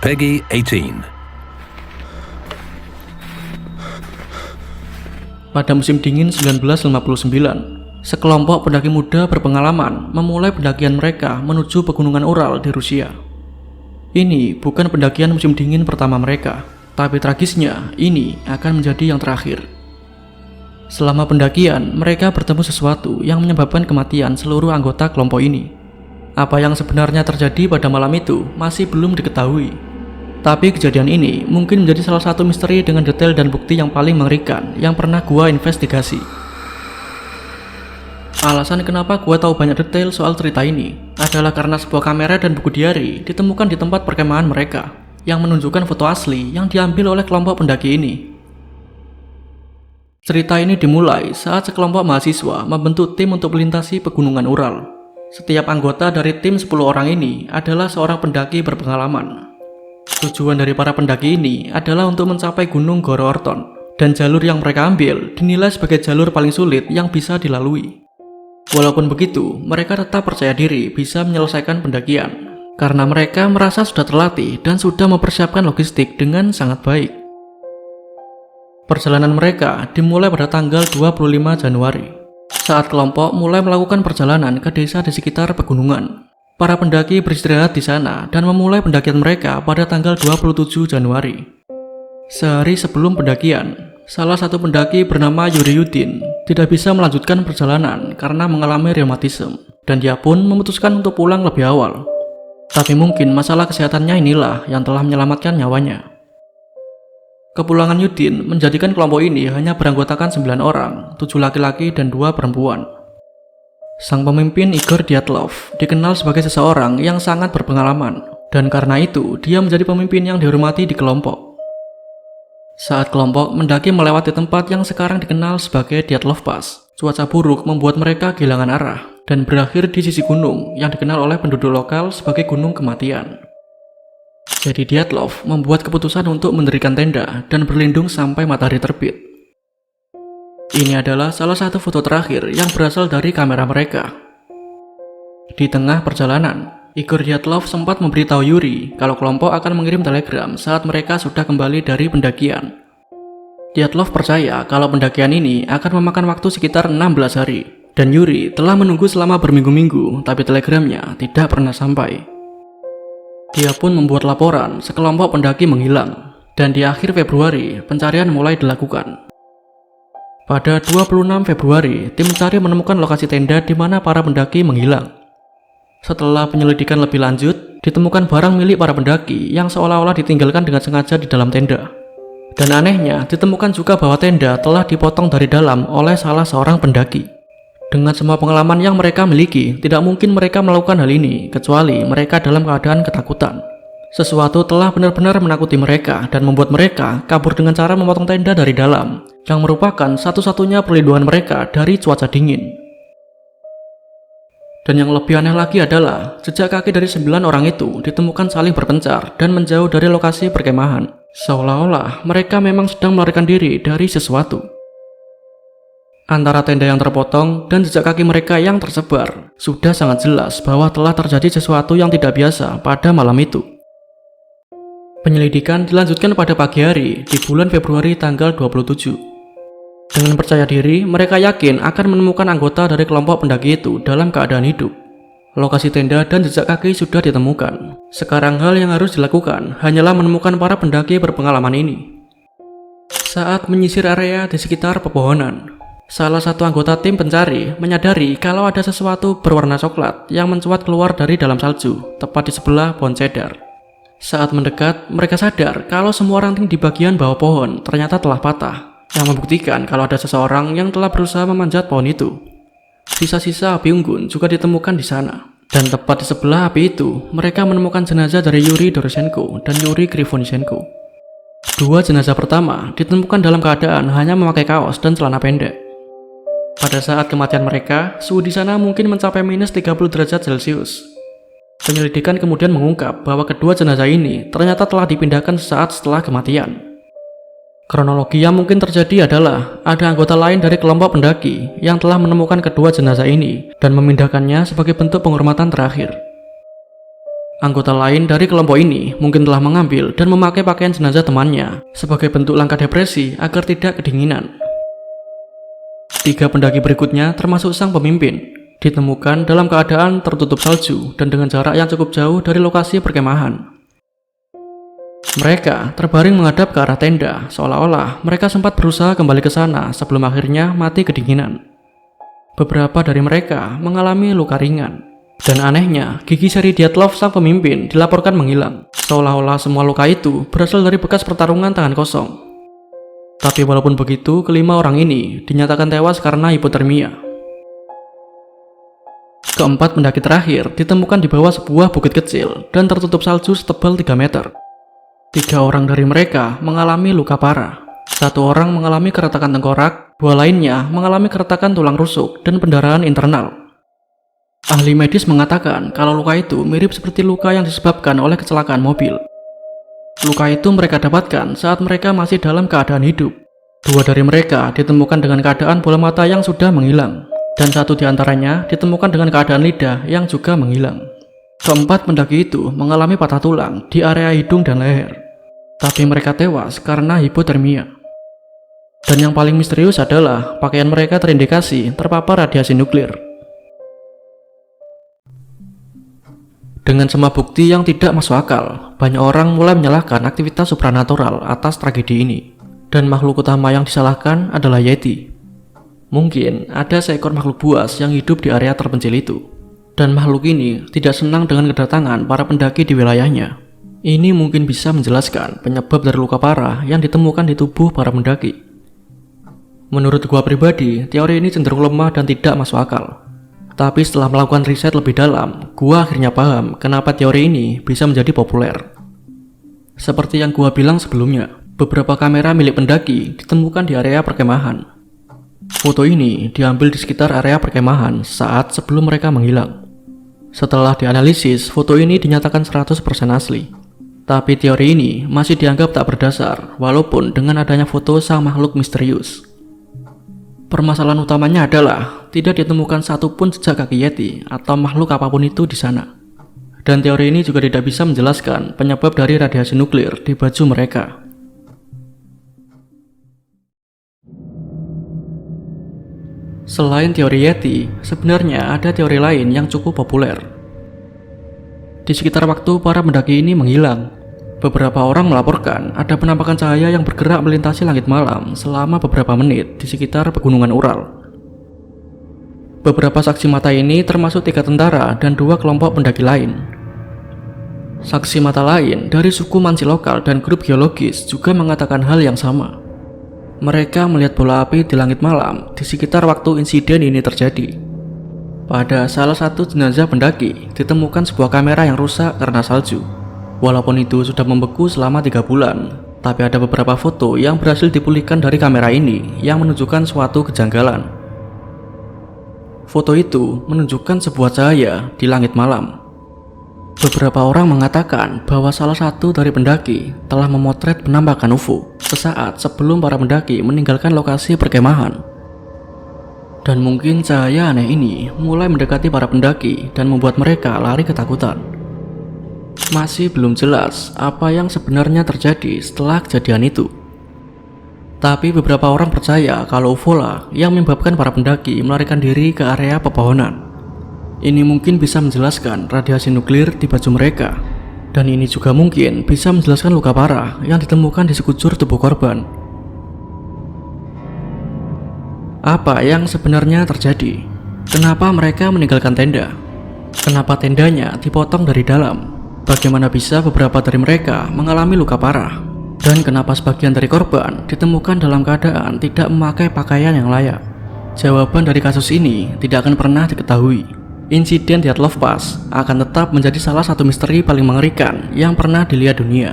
PEGI 18. Pada musim dingin 1959, sekelompok pendaki muda berpengalaman memulai pendakian mereka menuju pegunungan Ural di Rusia. Ini bukan pendakian musim dingin pertama mereka, tapi tragisnya ini akan menjadi yang terakhir. Selama pendakian, mereka bertemu sesuatu yang menyebabkan kematian seluruh anggota kelompok ini. Apa yang sebenarnya terjadi pada malam itu masih belum diketahui. Tapi kejadian ini mungkin menjadi salah satu misteri dengan detail dan bukti yang paling mengerikan yang pernah gua investigasi. Alasan kenapa gua tahu banyak detail soal cerita ini adalah karena sebuah kamera dan buku diari ditemukan di tempat perkemahan mereka yang menunjukkan foto asli yang diambil oleh kelompok pendaki ini. Cerita ini dimulai saat sekelompok mahasiswa membentuk tim untuk melintasi pegunungan Ural. Setiap anggota dari tim 10 orang ini adalah seorang pendaki berpengalaman. Tujuan dari para pendaki ini adalah untuk mencapai Gunung Goro-Orton, dan jalur yang mereka ambil dinilai sebagai jalur paling sulit yang bisa dilalui. Walaupun begitu, mereka tetap percaya diri bisa menyelesaikan pendakian, karena mereka merasa sudah terlatih dan sudah mempersiapkan logistik dengan sangat baik. Perjalanan mereka dimulai pada tanggal 25 Januari. Saat kelompok mulai melakukan perjalanan ke desa di sekitar pegunungan, para pendaki beristirahat di sana dan memulai pendakian mereka pada tanggal 27 Januari. Sehari sebelum pendakian, salah satu pendaki bernama Yuri Yudin tidak bisa melanjutkan perjalanan karena mengalami reumatisme, dan dia pun memutuskan untuk pulang lebih awal. Tapi mungkin masalah kesehatannya inilah yang telah menyelamatkan nyawanya. Kepulangan Yudin menjadikan kelompok ini hanya beranggotakan 9 orang, 7 laki-laki dan 2 perempuan. Sang pemimpin Igor Dyatlov dikenal sebagai seseorang yang sangat berpengalaman, dan karena itu dia menjadi pemimpin yang dihormati di kelompok. Saat kelompok mendaki melewati tempat yang sekarang dikenal sebagai Dyatlov Pass, cuaca buruk membuat mereka kehilangan arah dan berakhir di sisi gunung yang dikenal oleh penduduk lokal sebagai Gunung Kematian. Jadi Dyatlov membuat keputusan untuk mendirikan tenda dan berlindung sampai matahari terbit. Ini adalah salah satu foto terakhir yang berasal dari kamera mereka. Di tengah perjalanan, Igor Dyatlov sempat memberitahu Yuri kalau kelompok akan mengirim telegram saat mereka sudah kembali dari pendakian. Dyatlov percaya kalau pendakian ini akan memakan waktu sekitar 16 hari, dan Yuri telah menunggu selama berminggu-minggu, tapi telegramnya tidak pernah sampai. Dia pun membuat laporan sekelompok pendaki menghilang, dan di akhir Februari pencarian mulai dilakukan. Pada 26 Februari, tim pencari menemukan lokasi tenda di mana para pendaki menghilang. Setelah penyelidikan lebih lanjut, ditemukan barang milik para pendaki yang seolah-olah ditinggalkan dengan sengaja di dalam tenda. Dan anehnya, ditemukan juga bahwa tenda telah dipotong dari dalam oleh salah seorang pendaki. Dengan semua pengalaman yang mereka miliki, tidak mungkin mereka melakukan hal ini kecuali mereka dalam keadaan ketakutan. Sesuatu telah benar-benar menakuti mereka dan membuat mereka kabur dengan cara memotong tenda dari dalam, yang merupakan satu-satunya perlindungan mereka dari cuaca dingin. Dan yang lebih aneh lagi adalah jejak kaki dari 9 orang itu ditemukan saling berpencar dan menjauh dari lokasi perkemahan, seolah-olah mereka memang sedang melarikan diri dari sesuatu. Antara tenda yang terpotong dan jejak kaki mereka yang tersebar, sudah sangat jelas bahwa telah terjadi sesuatu yang tidak biasa pada malam itu. Penyelidikan dilanjutkan pada pagi hari di bulan Februari tanggal 27. Dengan percaya diri, mereka yakin akan menemukan anggota dari kelompok pendaki itu dalam keadaan hidup. Lokasi tenda dan jejak kaki sudah ditemukan. Sekarang hal yang harus dilakukan hanyalah menemukan para pendaki berpengalaman ini. Saat menyisir area di sekitar pepohonan, salah satu anggota tim pencari menyadari kalau ada sesuatu berwarna coklat yang mencuat keluar dari dalam salju, tepat di sebelah pohon cedar. Saat mendekat, mereka sadar kalau semua ranting di bagian bawah pohon ternyata telah patah, yang membuktikan kalau ada seseorang yang telah berusaha memanjat pohon itu. Sisa-sisa api unggun juga ditemukan di sana, dan tepat di sebelah api itu, mereka menemukan jenazah dari Yuri Doroshenko dan Yuri Krivonisenko. Dua jenazah pertama ditemukan dalam keadaan hanya memakai kaos dan celana pendek. Pada saat kematian mereka, suhu di sana mungkin mencapai minus 30 derajat Celcius. Penyelidikan kemudian mengungkap bahwa kedua jenazah ini ternyata telah dipindahkan sesaat setelah kematian. Kronologi yang mungkin terjadi adalah ada anggota lain dari kelompok pendaki yang telah menemukan kedua jenazah ini dan memindahkannya sebagai bentuk penghormatan terakhir. Anggota lain dari kelompok ini mungkin telah mengambil dan memakai pakaian jenazah temannya sebagai bentuk langkah depresi agar tidak kedinginan. 3 pendaki berikutnya termasuk sang pemimpin ditemukan dalam keadaan tertutup salju dan dengan jarak yang cukup jauh dari lokasi perkemahan. Mereka terbaring menghadap ke arah tenda, seolah-olah mereka sempat berusaha kembali ke sana sebelum akhirnya mati kedinginan. Beberapa dari mereka mengalami luka ringan. Dan anehnya, gigi seri Dyatlov sang pemimpin dilaporkan menghilang, seolah-olah semua luka itu berasal dari bekas pertarungan tangan kosong. Tapi walaupun begitu, kelima orang ini dinyatakan tewas karena hipotermia. Keempat pendaki terakhir ditemukan di bawah sebuah bukit kecil dan tertutup salju setebal 3 meter. 3 orang dari mereka mengalami luka parah. 1 orang mengalami keretakan tengkorak, 2 lainnya mengalami keretakan tulang rusuk dan pendarahan internal. Ahli medis mengatakan kalau luka itu mirip seperti luka yang disebabkan oleh kecelakaan mobil. Luka itu mereka dapatkan saat mereka masih dalam keadaan hidup. 2 dari mereka ditemukan dengan keadaan bola mata yang sudah menghilang, dan 1 diantaranya ditemukan dengan keadaan lidah yang juga menghilang. Keempat pendaki itu mengalami patah tulang di area hidung dan leher, tapi mereka tewas karena hipotermia. Dan yang paling misterius adalah pakaian mereka terindikasi terpapar radiasi nuklir. Dengan semua bukti yang tidak masuk akal, banyak orang mulai menyalahkan aktivitas supranatural atas tragedi ini. Dan makhluk utama yang disalahkan adalah Yeti. Mungkin ada seekor makhluk buas yang hidup di area terpencil itu. Dan makhluk ini tidak senang dengan kedatangan para pendaki di wilayahnya. Ini mungkin bisa menjelaskan penyebab dari luka parah yang ditemukan di tubuh para pendaki. Menurut gua pribadi, teori ini cenderung lemah dan tidak masuk akal. Tapi setelah melakukan riset lebih dalam, gua akhirnya paham kenapa teori ini bisa menjadi populer. Seperti yang gua bilang sebelumnya, beberapa kamera milik pendaki ditemukan di area perkemahan. Foto ini diambil di sekitar area perkemahan saat sebelum mereka menghilang. Setelah dianalisis, foto ini dinyatakan 100% asli. Tapi teori ini masih dianggap tak berdasar, walaupun dengan adanya foto sang makhluk misterius. Permasalahan utamanya adalah tidak ditemukan satupun jejak kaki Yeti atau makhluk apapun itu di sana. Dan teori ini juga tidak bisa menjelaskan penyebab dari radiasi nuklir di baju mereka. Selain teori Yeti, sebenarnya ada teori lain yang cukup populer. Di sekitar waktu para pendaki ini menghilang, beberapa orang melaporkan ada penampakan cahaya yang bergerak melintasi langit malam selama beberapa menit di sekitar pegunungan Ural. Beberapa saksi mata ini termasuk 3 tentara dan 2 kelompok pendaki lain. Saksi mata lain dari suku Mansi lokal dan grup geologis juga mengatakan hal yang sama. Mereka melihat bola api di langit malam di sekitar waktu insiden ini terjadi. Pada salah satu jenazah pendaki ditemukan sebuah kamera yang rusak karena salju. Walaupun itu sudah membeku selama 3 bulan, tapi ada beberapa foto yang berhasil dipulihkan dari kamera ini yang menunjukkan suatu kejanggalan. Foto itu menunjukkan sebuah cahaya di langit malam. Beberapa orang mengatakan bahwa salah satu dari pendaki telah memotret penampakan UFO sesaat sebelum para pendaki meninggalkan lokasi perkemahan. Dan mungkin cahaya aneh ini mulai mendekati para pendaki dan membuat mereka lari ketakutan. Masih belum jelas apa yang sebenarnya terjadi setelah kejadian itu. Tapi beberapa orang percaya kalau UFO lah yang menyebabkan para pendaki melarikan diri ke area pepohonan. Ini mungkin bisa menjelaskan radiasi nuklir di baju mereka. Dan ini juga mungkin bisa menjelaskan luka parah yang ditemukan di sekujur tubuh korban. Apa yang sebenarnya terjadi? Kenapa mereka meninggalkan tenda? Kenapa tendanya dipotong dari dalam? Bagaimana bisa beberapa dari mereka mengalami luka parah? Dan kenapa sebagian dari korban ditemukan dalam keadaan tidak memakai pakaian yang layak? Jawaban dari kasus ini tidak akan pernah diketahui. Insiden Dyatlov Pass akan tetap menjadi salah satu misteri paling mengerikan yang pernah dilihat dunia.